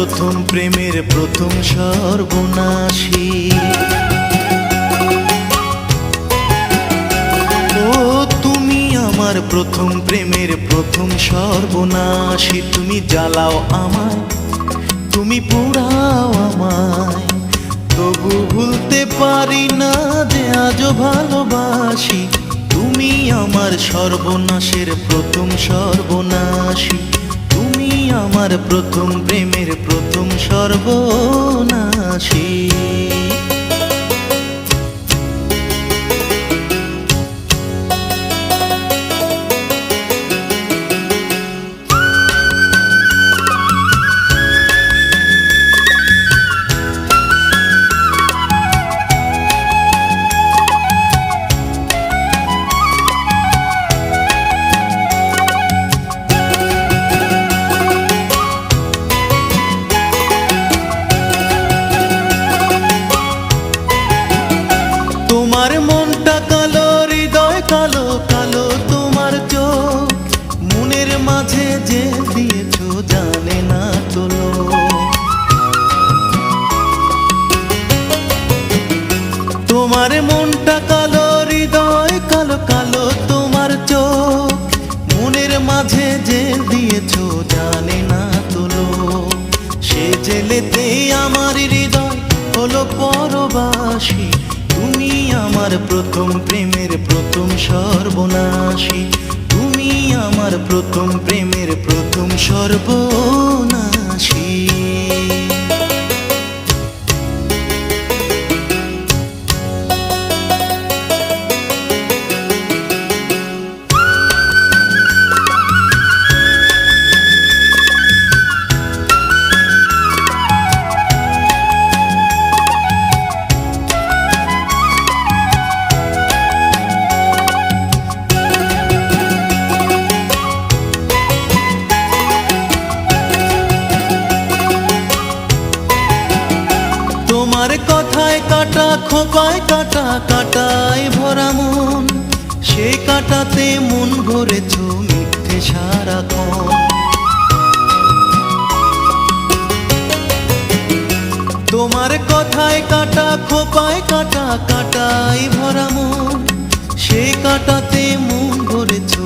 প্রথম প্রেমের প্রথম সর্বনাশী। ও তুমি আমার প্রথম প্রেমের প্রথম সর্বনাশী। তুমি জ্বালাও আমায়, তুমি পোড়াও আমায়, তবু ভুলতে পারি না যে আজও ভালোবাসি। তুমি আমার সর্বনাশের প্রথম সর্বনাশী। তুমি আমার প্রথম প্রেমের প্রথম সর্বনাশী। তোমার মনটা কালো, হৃদয় কালো কালো তোমার চোখ, মনের মাঝে যে দিয়েছো জানে না তো লোক। তোমার মনটা কালো, হৃদয় কালো কালো তোমার চোখ, মনের মাঝে যে দিয়েছো জানে না তো লোক। সে জেলেতে আমার হৃদয় হলো পরবাসী। তুমি আমার প্রথম প্রেমের প্রথম সর্বনাশী। তুমি আমার প্রথম প্রেমের প্রথম সর্বনাশী। তোমার কথায় কাটা, খোপায় কাটা, কাটায় ভরা মন, সে কাটাতে মন ভরেছো মিথ্যে সারাক্ষণ। তোমার কথায় কাটা, খোপায় কাটা, কাটায় ভরা মন, সে কাটাতে মন ভরেছো